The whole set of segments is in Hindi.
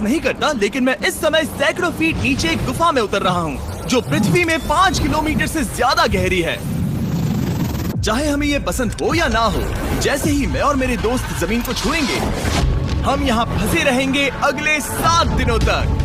यूज नहीं करता, लेकिन मैं इस समय सैकड़ों फीट नीचे एक गुफा में उतर रहा हूँ जो पृथ्वी में 5 किलोमीटर से ज्यादा गहरी है। चाहे हमें ये पसंद हो या ना हो, जैसे ही मैं और मेरे दोस्त जमीन को छुएंगे, हम यहाँ फंसे रहेंगे अगले 7 दिनों तक।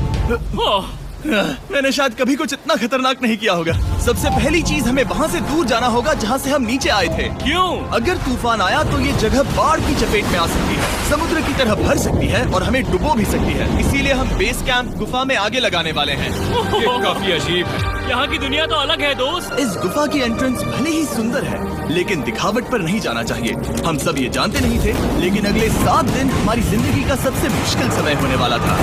मैंने शायद कभी कुछ इतना खतरनाक नहीं किया होगा। सबसे पहली चीज, हमें वहाँ से दूर जाना होगा जहाँ से हम नीचे आए थे। क्यों? अगर तूफान आया तो ये जगह बाढ़ की चपेट में आ सकती है, समुद्र की तरह भर सकती है और हमें डुबो भी सकती है। इसीलिए हम बेस कैंप गुफा में आगे लगाने वाले हैं। ये काफी अजीब है। यहाँ की दुनिया तो अलग है दोस्त। इस गुफा की एंट्रेंस भले ही सुंदर है, लेकिन दिखावट पर नहीं जाना चाहिए। हम सब ये जानते नहीं थे, लेकिन अगले 7 दिन हमारी जिंदगी का सबसे मुश्किल समय होने वाला था।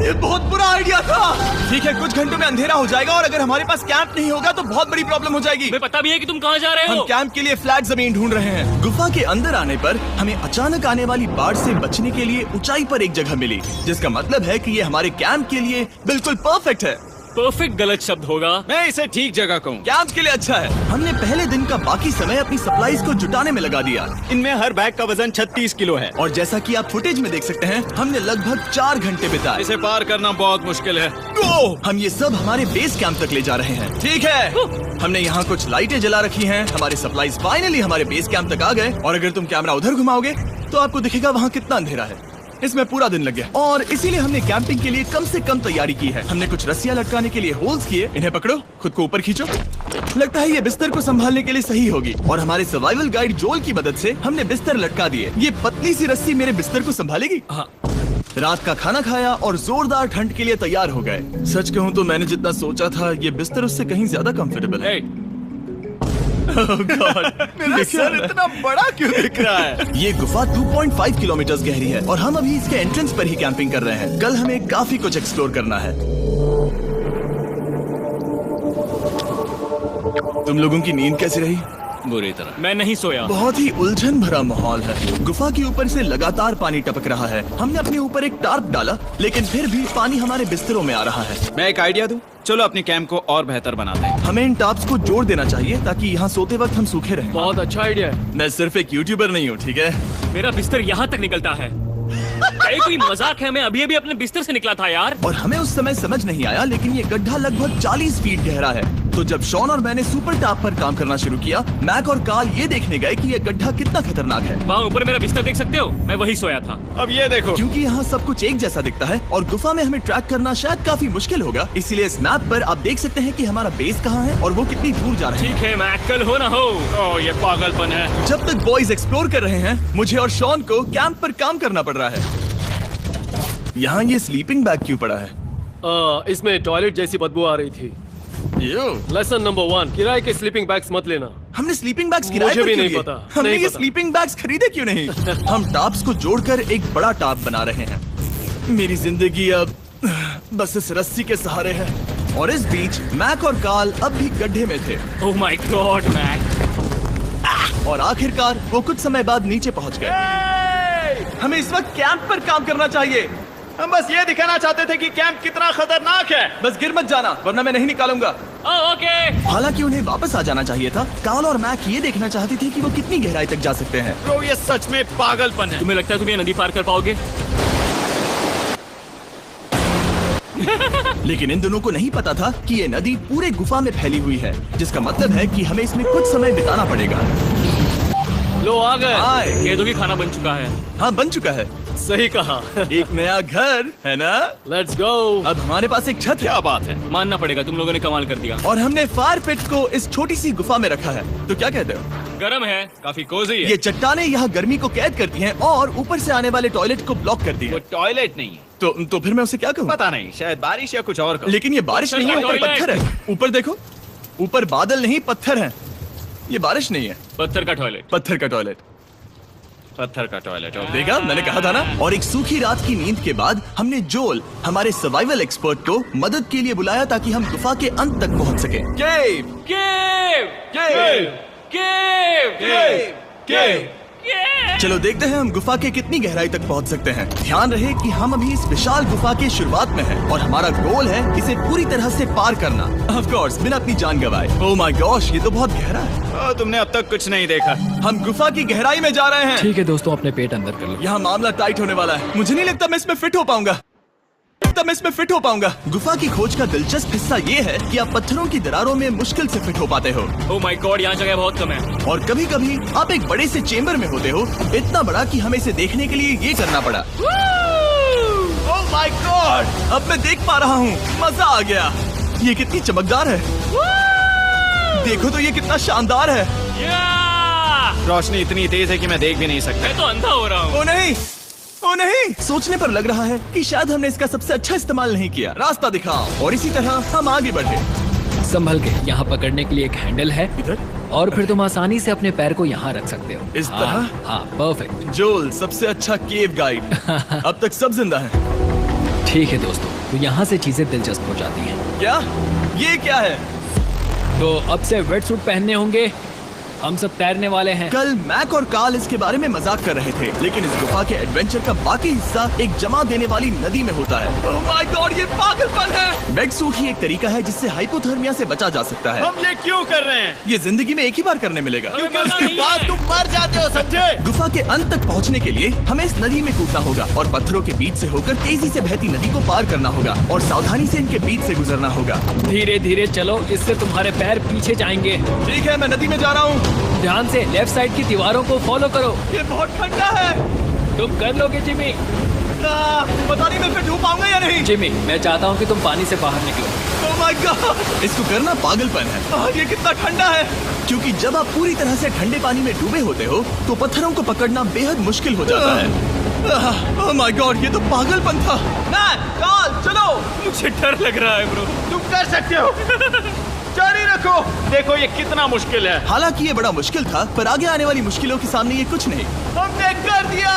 ये बहुत बुरा आइडिया था। ठीक है, कुछ घंटों में अंधेरा हो जाएगा और अगर हमारे पास कैंप नहीं होगा तो बहुत बड़ी प्रॉब्लम हो जाएगी। तुम्हें पता भी है कि तुम कहाँ जा रहे हो? हम कैंप के लिए फ्लैट जमीन ढूंढ रहे हैं। गुफा के अंदर आने पर हमें अचानक आने वाली बाढ़ से बचने के लिए ऊंचाई पर एक जगह मिली, जिसका मतलब है कि ये हमारे कैंप के लिए बिल्कुल परफेक्ट है। परफेक्ट गलत शब्द होगा। मैं इसे ठीक जगह कहूँ। कैंप के लिए अच्छा है। हमने पहले दिन का बाकी समय अपनी सप्लाईज को जुटाने में लगा दिया। इनमें हर बैग का वजन 36 किलो है। और जैसा कि आप फुटेज में देख सकते हैं, हमने लगभग 4 घंटे बिताए। इसे पार करना बहुत मुश्किल है। हम ये सब हमारे बेस कैंप तक ले जा रहे हैं। ठीक है, हमने यहाँ कुछ लाइटें जला रखी हैं। हमारे सप्लाईज फाइनली हमारे बेस कैंप तक आ गए। और अगर तुम कैमरा उधर घुमाओगे तो आपको दिखेगा वहाँ कितना अंधेरा है। इसमें पूरा दिन लग गया और इसीलिए हमने कैंपिंग के लिए कम से कम तैयारी की है। हमने कुछ रस्सियां लटकाने के लिए होल्स किए। इन्हें पकड़ो, खुद को ऊपर खींचो। लगता है ये बिस्तर को संभालने के लिए सही होगी। और हमारे सर्वाइवल गाइड जोल की मदद से हमने बिस्तर लटका दिए। ये पतली सी रस्सी मेरे बिस्तर को संभालेगी। हाँ। रात का खाना खाया और जोरदार ठंड के लिए तैयार हो गए। सच कहूँ तो मैंने जितना सोचा था, ये बिस्तर उससे कहीं ज्यादा कंफर्टेबल है। मेरा सर इतना बड़ा क्यों दिख रहा है? ये गुफा 2.5 किलोमीटर गहरी है और हम अभी इसके एंट्रेंस पर ही कैंपिंग कर रहे हैं। कल हमें काफी कुछ एक्सप्लोर करना है। तुम लोगों की नींद कैसी रही? बुरी तरह। मैं नहीं सोया। बहुत ही उलझन भरा माहौल है। गुफा के ऊपर से लगातार पानी टपक रहा है। हमने अपने ऊपर एक टार्प डाला, लेकिन फिर भी पानी हमारे बिस्तरों में आ रहा है। मैं एक आइडिया दूं? चलो अपने कैंप को और बेहतर बनाते हैं। हमें इन टार्प्स को जोड़ देना चाहिए ताकि यहाँ सोते वक्त हम सूखे रहें। बहुत अच्छा आइडिया है। मैं सिर्फ एक यूट्यूबर नहीं हूँ, ठीक है? मेरा बिस्तर यहाँ तक निकलता है। क्या कोई मजाक है? मैं अभी अभी अपने बिस्तर से निकला था यार। और हमें उस समय समझ नहीं आया, लेकिन ये गड्ढा लगभग 40 फीट गहरा है। तो जब शॉन और मैंने सुपर टाप पर काम करना शुरू किया, मैक और कार्ल ये देखने गए कि ये गड्ढा कितना खतरनाक है। वहाँ ऊपर मेरा बिस्तर देख सकते हो? मैं वही सोया था। अब ये देखो, क्योंकि यहाँ सब कुछ एक जैसा दिखता है और गुफा में हमें ट्रैक करना शायद काफी मुश्किल होगा, इसीलिए इस मैप पर आप देख सकते हैं कि हमारा बेस कहाँ है और वो कितनी दूर जा रहा है। ठीक है, मैं कल हो ना हो। ओह ये पागलपन है। जब तक बॉयज एक्सप्लोर कर रहे हैं, मुझे और शॉन को कैंप पर काम करना पड़ रहा है। यहाँ ये स्लीपिंग बैग क्यों पड़ा है? इसमें टॉयलेट जैसी बदबू आ रही थी। लेसन नंबर 1, किराए के स्लीपिंग बैग्स मत लेना। हमने स्लीपिंग बैग्स किराए मुझे पर भी क्यों नहीं लिए? पता, हमने नहीं ये पता। स्लीपिंग बैग्स खरीदे क्यों नहीं? हम टाप्स को जोड़कर एक बड़ा टाप बना रहे हैं। मेरी जिंदगी अब बस इस रस्सी के सहारे है। और इस बीच मैक और कार्ल अब भी गड्ढे में थे। Oh my God Mac. और आखिरकार वो कुछ समय बाद नीचे पहुंच गए। हमें इस वक्त कैंप पर काम करना चाहिए। हम बस ये दिखाना चाहते थे कि कैंप कितना खतरनाक है। बस गिर मत जाना, वरना मैं नहीं निकालूंगा। ओके। हालांकि उन्हें वापस आ जाना चाहिए था। कार्ल और मैक ये देखना चाहते थे कि वो कितनी गहराई तक जा सकते हैं। ब्रो ये सच में पागलपन है। तुम्हें लगता है तुम ये नदी पार कर पाओगे? लेकिन इन दोनों को नहीं पता था कि ये नदी पूरे गुफा में फैली हुई है, जिसका मतलब है कि हमें इसमें कुछ समय बिताना पड़ेगा। लो आ गए। आए। कह दो कि खाना बन चुका है। हाँ, बन चुका है। सही कहा। एक नया घर है ना? Let's go. अब हमारे पास एक छत है। क्या बात है। मानना पड़ेगा, तुम लोगों ने कमाल कर दिया। और हमने फायर पिट को इस छोटी सी गुफा में रखा है। तो क्या कहते हो? गरम है। काफी कोजी है। ये चट्टानें यहाँ गर्मी को कैद करती हैं और ऊपर से आने वाले टॉयलेट को ब्लॉक करती वो हैं। टॉयलेट नहीं है। तो फिर मैं उसे क्या कहूँ? पता नहीं, शायद बारिश या कुछ और कहो। लेकिन ये बारिश नहीं है, ऊपर टॉयलेट। पत्थर है। ऊपर देखो, ऊपर बादल नहीं पत्थर है। ये बारिश नहीं है, पत्थर का टॉयलेट। पत्थर का टॉयलेट। पत्थर का टॉयलेट। देखा, मैंने कहा था ना। और एक सूखी रात की नींद के बाद हमने जोल, हमारे सर्वाइवल एक्सपर्ट को मदद के लिए बुलाया ताकि हम गुफा के अंत तक पहुंच सके। केव, केव, केव, केव, केव, केव। केव। चलो देखते हैं हम गुफा के कितनी गहराई तक पहुंच सकते हैं। ध्यान रहे कि हम अभी इस विशाल गुफा के शुरुआत में हैं और हमारा गोल है इसे पूरी तरह से पार करना। ऑफ कोर्स, बिना अपनी जान गंवाए। ओह माय गॉश, ये तो बहुत गहरा है। तुमने अब तक कुछ नहीं देखा। हम गुफा की गहराई में जा रहे हैं। ठीक है दोस्तों, अपने पेट अंदर कर लो। यहाँ मामला टाइट होने वाला है। मुझे नहीं लगता मैं इसमें फिट हो पाऊंगा। तब मैं इसमें फिट हो पाऊंगा। गुफा की खोज का दिलचस्प हिस्सा ये है कि आप पत्थरों की दरारों में मुश्किल से फिट हो पाते हो, ओह माय गॉड, यहाँ जगह बहुत कम है। और कभी कभी आप एक बड़े से चेम्बर में होते हो, इतना बड़ा कि हमें इसे देखने के लिए ये करना पड़ा। ओह माय गॉड, अब मैं देख पा रहा हूँ, मजा आ गया। ये कितनी चमकदार है, देखो तो ये कितना शानदार है। रोशनी इतनी तेज है कि मैं देख भी नहीं सकता। मैं तो अंधा हो रहा हूँ। ओ नहीं, ओ नहीं, सोचने पर लग रहा है कि शायद हमने इसका सबसे अच्छा इस्तेमाल नहीं किया। रास्ता दिखाओ। और इसी तरह हम आगे बढ़े। संभल के, यहाँ पकड़ने के लिए एक हैंडल है इधर और फिर तुम आसानी से अपने पैर को यहाँ रख सकते हो। इस हाँ, तरह? हाँ, परफेक्ट। जोल सबसे अच्छा केव गाइड। अब तक सब जिंदा हैं। ठीक है दोस्तों, तो यहाँ से चीजें दिलचस्प हो जाती हैं। क्या? ये क्या है? तो अब से वेट सूट पहनने होंगे, हम सब तैरने वाले हैं। कल मैक और कार्ल इसके बारे में मजाक कर रहे थे, लेकिन इस गुफा के एडवेंचर का बाकी हिस्सा एक जमा देने वाली नदी में होता है। ओह माय गॉड, ये पागलपन है। वेट सूट ही एक तरीका है जिससे हाइपोथर्मिया से बचा जा सकता है। हम ये क्यों कर रहे हैं? ये जिंदगी में एक ही बार करने मिलेगा, क्योंकि उसके बाद तुम मर जाते हो, समझे? गुफा के अंत तक पहुंचने के लिए हमें इस नदी में कूदना होगा और पत्थरों के बीच से होकर तेजी से बहती नदी को पार करना होगा और सावधानी से इनके बीच से गुजरना होगा। धीरे धीरे चलो, इससे तुम्हारे पैर पीछे जाएंगे। ठीक है, मैं नदी में जा रहा हूँ। ध्यान से लेफ्ट साइड की दीवारों को फॉलो करो। ये बहुत ठंडा है। तुम कर लोगे जिमी। पता नहीं मैं फिर डूब पाऊंगा या नहीं। जिमी, मैं चाहता हूँ कि तुम पानी से बाहर निकलो। ओह माय गॉड, इसको करना पागलपन है। ये कितना ठंडा है। क्योंकि जब आप पूरी तरह से ठंडे पानी में डूबे होते हो तो पत्थरों को पकड़ना बेहद मुश्किल हो जाता है। ओह माय गॉड, ये तो पागलपन था। कार्ल, चलो। मुझे डर लग रहा है ब्रो। तुम कर सकते हो। जारी रखो। देखो ये कितना मुश्किल है। हालांकि ये बड़ा मुश्किल था, पर आगे आने वाली मुश्किलों के सामने ये कुछ नहीं। हमने कर दिया।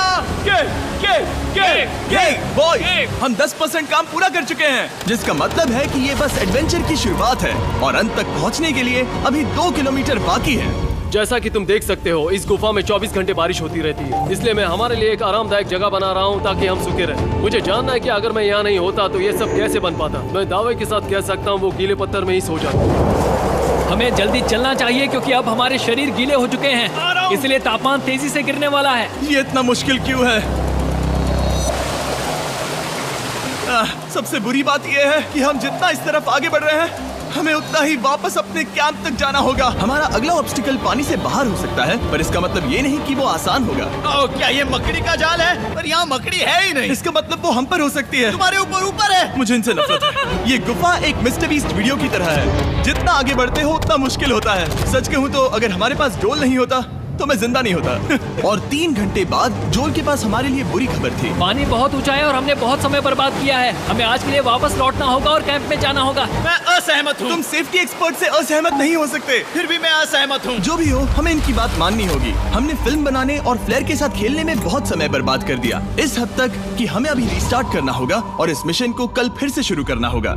बॉय, हम 10% काम पूरा कर चुके हैं, जिसका मतलब है कि ये बस एडवेंचर की शुरुआत है और अंत तक पहुंचने के लिए अभी 2 किलोमीटर बाकी है। जैसा कि तुम देख सकते हो, इस गुफा में 24 घंटे बारिश होती रहती है, इसलिए मैं हमारे लिए एक आरामदायक जगह बना रहा हूँ ताकि हम सूखे रहें। मुझे जानना है कि अगर मैं यहाँ नहीं होता तो ये सब कैसे बन पाता। मैं दावे के साथ कह सकता हूँ वो गीले पत्थर में ही सो जाता। हमें जल्दी चलना चाहिए क्योंकि अब हमारे शरीर गीले हो चुके हैं, इसलिए तापमान तेजी से गिरने वाला है। ये इतना मुश्किल क्यों है? सबसे बुरी बात यह है कि हम जितना इस तरफ आगे बढ़ रहे हैं, हमें उतना ही वापस अपने कैंप तक जाना होगा। हमारा अगला ऑब्स्टिकल पानी से बाहर हो सकता है, पर इसका मतलब ये नहीं कि वो आसान होगा। क्या ये मकड़ी का जाल है? पर यहाँ मकड़ी है ही नहीं। इसका मतलब वो हम पर हो सकती है। तुम्हारे ऊपर है। मुझे इनसे नफरत है। ये गुफा एक मिस्टर बीस्ट वीडियो की तरह है, जितना आगे बढ़ते हो उतना मुश्किल होता है। सच कहूँ तो अगर हमारे पास जोल नहीं होता तो मैं जिंदा नहीं होता। और 3 घंटे बाद जोल के पास हमारे लिए बुरी खबर थी। पानी बहुत ऊंचा है और हमने बहुत समय बर्बाद किया है। हमें आज के लिए वापस लौटना होगा और कैंप में जाना होगा। मैं असहमत हूँ। तुम सेफ्टी एक्सपर्ट से असहमत नहीं हो सकते। फिर भी मैं असहमत हूँ। जो भी हो, हमें इनकी बात माननी होगी। हमने फिल्म बनाने और फ्लेयर के साथ खेलने में बहुत समय बर्बाद कर दिया, इस हद तक कि हमें अभी रिस्टार्ट करना होगा और इस मिशन को कल फिर से शुरू करना होगा।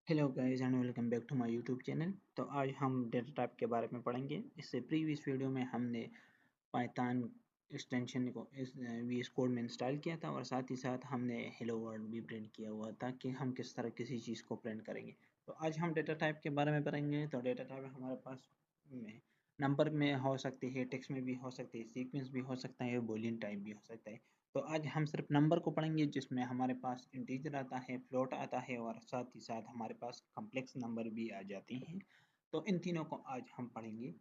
Hello guys and welcome back to my YouTube channel. तो आज हम डेटा टाइप के बारे में पढ़ेंगे। इससे प्रीवियस वीडियो में हमने पाइथन एक्सटेंशन को VS कोड में इंस्टॉल किया था और साथ ही साथ हमने हेलो वर्ल्ड भी प्रिंट किया हुआ था कि हम किस तरह किसी चीज़ को प्रिंट करेंगे। तो आज हम डेटा टाइप के बारे में पढ़ेंगे। तो डेटा टाइप हमारे पास नंबर में हो सकती है, टेक्स्ट में भी हो सकती है, सीक्वेंस भी हो सकता है, बूलियन टाइप भी हो सकता है। तो आज हम सिर्फ नंबर को पढ़ेंगे, जिसमें हमारे पास इंटीजर आता है, फ्लोट आता है और साथ ही साथ हमारे पास कॉम्प्लेक्स नंबर भी आ जाती हैं। तो इन तीनों को आज हम पढ़ेंगे।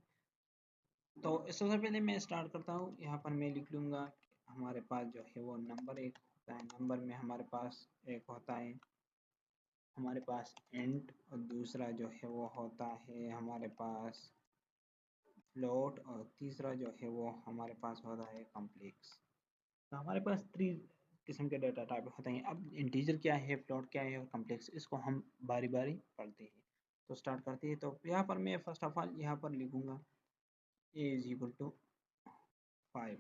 तो सबसे पहले मैं स्टार्ट करता हूँ। यहाँ पर मैं लिख लूँगा हमारे पास जो है वो नंबर एक होता है। नंबर में हमारे पास एक होता है हमारे पास इंट और दूसरा जो है वो होता है हमारे पास फ्लोट और तीसरा जो है वो हमारे पास होता है कॉम्प्लेक्स। तो हमारे पास 3 किस्म के डेटा टाइप होते हैं। अब इंटीजर क्या है, फ्लोट क्या है और कॉम्प्लेक्स, इसको हम बारी बारी पढ़ते हैं। तो स्टार्ट करते हैं। तो यहाँ पर मैं फर्स्ट ऑफ ऑल यहाँ पर लिखूंगा a इज इक्वल टू 5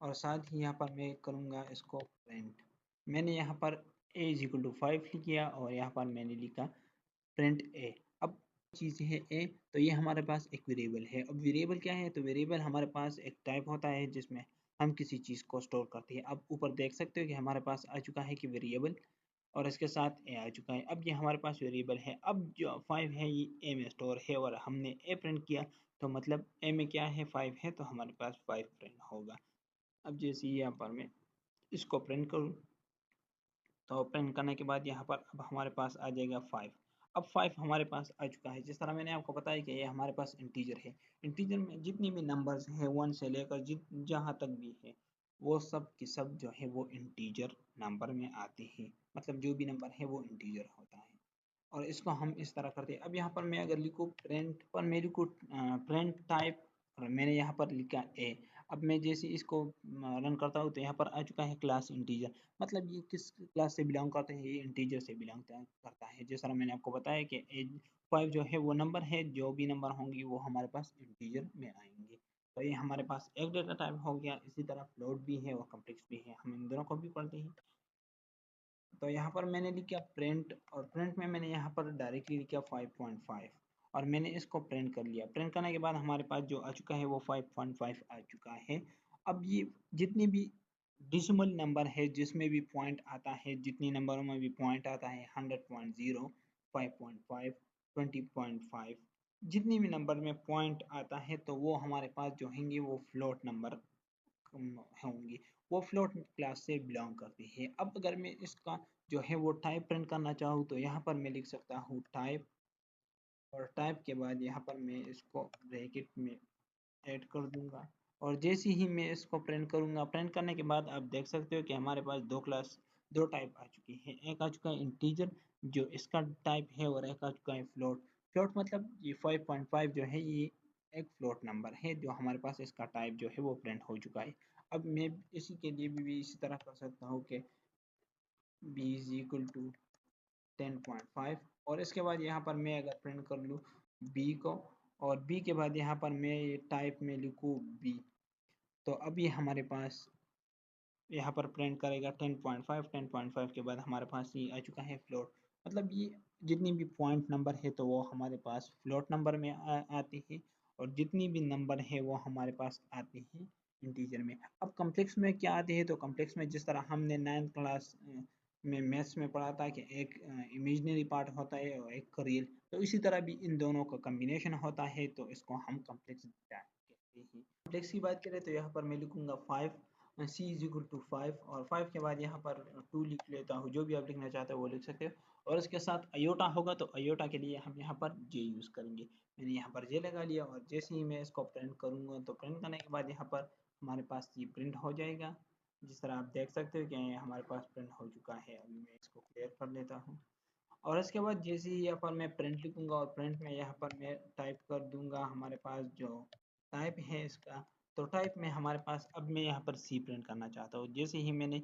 और साथ ही यहाँ पर मैं करूँगा इसको प्रिंट। मैंने यहाँ पर a इज इक्वल टू 5 लिख किया और यहाँ पर मैंने लिखा प्रिंट a। अब चीज़ है a, तो ये हमारे पास एक वेरिएबल है। अब वेरिएबल क्या है, तो वेरिएबल हमारे पास एक टाइप होता है जिसमें हम किसी चीज़ को स्टोर करते हैं। अब ऊपर देख सकते हो कि हमारे पास आ चुका है कि वेरिएबल और इसके साथ a आ चुका है। अब ये हमारे पास वेरिएबल है। अब जो 5 है ये a में स्टोर है और हमने a प्रिंट किया, तो मतलब a में क्या है 5 है, तो हमारे पास 5 प्रिंट होगा। अब जैसे यहाँ पर मैं इसको प्रिंट करूँ तो प्रिंट करने के बाद यहाँ पर अब हमारे पास आ जाएगा 5। अब 5 हमारे पास आ चुका है। जिस तरह मैंने आपको बताया कि ये हमारे पास इंटीजर है। इंटीजर में जितनी भी नंबर्स हैं 1 से लेकर जहाँ तक भी है वो सब के सब जो है वो इंटीजर नंबर में आते हैं। मतलब जो भी नंबर है वो इंटीजर होता है और इसको हम इस तरह करते हैं। अब यहाँ पर मैं अगर लिखूँ प्रिंट पर मैं लिखूँ प्रिंट टाइप और मैंने यहाँ पर लिखा ए। अब मैं जैसे इसको रन करता हूँ तो यहाँ पर आ चुका है क्लास इंटीजर। मतलब ये किस क्लास से बिलोंग करते हैं, ये इंटीजर से बिलोंग करता है। जिस तरह मैंने आपको बताया कि एज 5 जो है वो नंबर है, जो भी नंबर होंगे वो हमारे पास इंटीजर में आएंगे। तो ये हमारे पास एक डेटा टाइप हो गया। इसी तरह फ्लोट भी है और कम्प्लेक्स भी है, हम इन दोनों को भी पढ़ते हैं। तो यहाँ पर मैंने लिखा प्रिंट और प्रिंट में मैंने यहाँ पर डायरेक्टली लिखा 5.5 और मैंने इसको प्रिंट कर लिया। प्रिंट करने के बाद हमारे पास जो आ चुका है वो 5.5 आ चुका है। अब ये जितनी भी डिसिमल नंबर है जिसमें भी पॉइंट आता है, जितनी नंबरों में भी पॉइंट आता है 100.0, 5.5, 20.5, जितनी भी नंबर में पॉइंट आता है तो वो हमारे पास जो होंगे वो फ्लोट नंबर होंगी। वो फ्लोट क्लास से बिलोंग करती है। अब अगर मैं इसका जो है वो टाइप प्रिंट करना चाहूँ तो यहाँ पर मैं लिख सकता हूँ टाइप और टाइप के बाद यहाँ पर मैं इसको ब्रैकेट में ऐड कर दूंगा और जैसे ही मैं इसको प्रिंट करूंगा, प्रिंट करने के बाद आप देख सकते हो कि हमारे पास दो टाइप आ चुकी है। एक आ चुका है इंटीजर जो इसका टाइप है और एक आ चुका है फ्लोट। फ्लोट मतलब ये 5.5 जो है ये एक फ्लोट नंबर है जो हमारे पास इसका टाइप जो है वो प्रिंट हो चुका है। अब मैं इसी के लिए भी इसी तरह कर सकता हूँ कि b इज इक्वल टू 10.5 और इसके बाद यहाँ पर मैं अगर प्रिंट कर लूँ b को और b के बाद यहाँ पर मैं टाइप में लिखूँ b तो अब ये हमारे पास यहाँ पर प्रिंट करेगा 10.5 के बाद हमारे पास ये आ चुका है फ्लोट। मतलब ये जितनी भी पॉइंट नंबर है तो वो हमारे पास फ्लोट नंबर में आती है और जितनी भी नंबर है वो हमारे पास आती है इंटीजर में। अब कम्प्लेक्स में क्या आती है, तो कम्प्लेक्स में जिस तरह हमने 9th क्लास में मैथ्स में पढ़ा था कि एक इमेजिनरी पार्ट होता है और एक रियल, तो इसी तरह भी इन दोनों का कम्बिनेशन होता है तो इसको हम कम्प्लेक्स कहते हैं। कम्प्लेक्स की बात करें तो यहाँ पर मैं लिखूंगा 5 c इज इक्वल टू 5 और 5 के बाद यहाँ पर 2 लिख लेता हूँ। जो भी आप लिखना चाहते हो वो लिख सकते हो और इसके साथ अयोटा होगा तो अयोटा के लिए हम यहाँ पर जे यूज़ करेंगे। मैंने यहाँ पर जे लगा लिया और जैसे ही मैं इसको प्रिंट करूँगा तो प्रिंट करने के बाद यहाँ पर हमारे पास ये प्रिंट हो जाएगा। जिस तरह आप देख सकते हो कि हमारे पास प्रिंट हो चुका है। अभी मैं इसको क्लियर कर लेता हूँ और इसके बाद जैसे ही यहाँ पर मैं प्रिंट लिखूंगा और प्रिंट में यहाँ पर मैं टाइप कर दूंगा हमारे पास जो टाइप है इसका, तो टाइप में हमारे पास अब मैं यहाँ पर सी प्रिंट करना चाहता हूँ। जैसे ही मैंने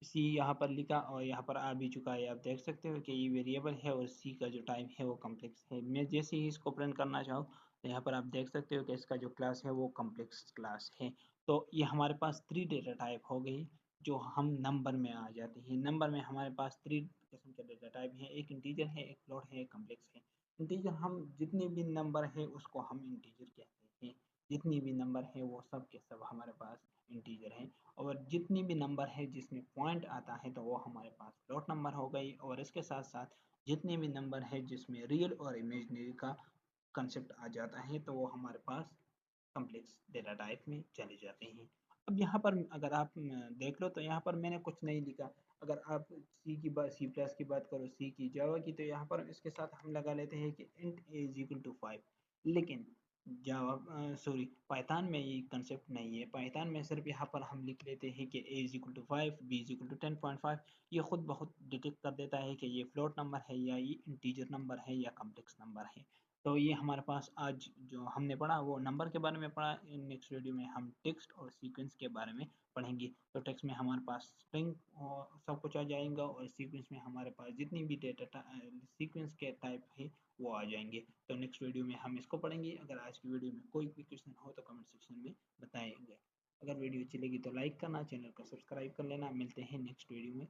सी यहाँ पर लिखा और यहाँ पर आ भी चुका है, आप देख सकते हो कि ये वेरिएबल है और सी का जो टाइप है वो कम्प्लेक्स है। मैं जैसे ही इसको प्रिंट करना चाहूँ तो यहाँ पर आप देख सकते हो कि इसका जो क्लास है वो कम्प्लेक्स क्लास है। तो ये हमारे पास 3 डेटा टाइप हो गई जो हम नंबर में आ जाते हैं। नंबर में हमारे पास 3 किस्म के डेटा टाइप हैं, एक इंटीजर है, एक फ्लोट है, एक कम्प्लेक्स है। इंटीजर हम जितने भी नंबर है उसको हम इंटीजर कहते हैं। जितनी भी नंबर है वो सब के सब हमारे पास इंटीजर है और जितनी भी नंबर है जिसमें पॉइंट आता है तो वो हमारे पास फ्लोट नंबर हो गई और इसके साथ साथ जितने भी नंबर है जिसमें रियल और इमेजिनरी का कंसेप्ट आ जाता है तो वो हमारे पास कम्प्लेक्स डेटा टाइप में चले जाते हैं। अब यहाँ पर अगर आप देख लो तो यहाँ पर मैंने कुछ नहीं लिखा। अगर आप सी प्लस की बात करो, सी की, जावा की, तो यहाँ पर इसके साथ हम लगा लेते हैं कि int A is equal to 5। लेकिन जावा सॉरी पाइथन में ये कंसेप्ट नहीं है। पाइथन में सिर्फ यहाँ पर हम लिख लेते हैं कि A is equal to 5, B is equal to 10.5। ये खुद बहुत डिटेक्ट कर देता है कि ये फ्लोट नंबर है या ये इंटीजर नंबर है या कम्प्लेक्स नंबर है। तो ये हमारे पास आज जो हमने पढ़ा वो नंबर के बारे में पढ़ा। नेक्स्ट वीडियो में हम टेक्स्ट और सीक्वेंस के बारे में पढ़ेंगे। तो टेक्स्ट में हमारे पास स्ट्रिंग और सब कुछ आ जाएगा और सीक्वेंस में हमारे पास जितनी भी डेटा सीक्वेंस के टाइप है वो आ जाएंगे। तो नेक्स्ट वीडियो में हम इसको पढ़ेंगे। अगर आज की वीडियो में कोई भी क्वेश्चन हो तो कमेंट सेक्शन में बताएंगे। अगर वीडियो अच्छी लगी तो लाइक करना, चैनल को सब्सक्राइब कर लेना। मिलते हैं नेक्स्ट वीडियो में।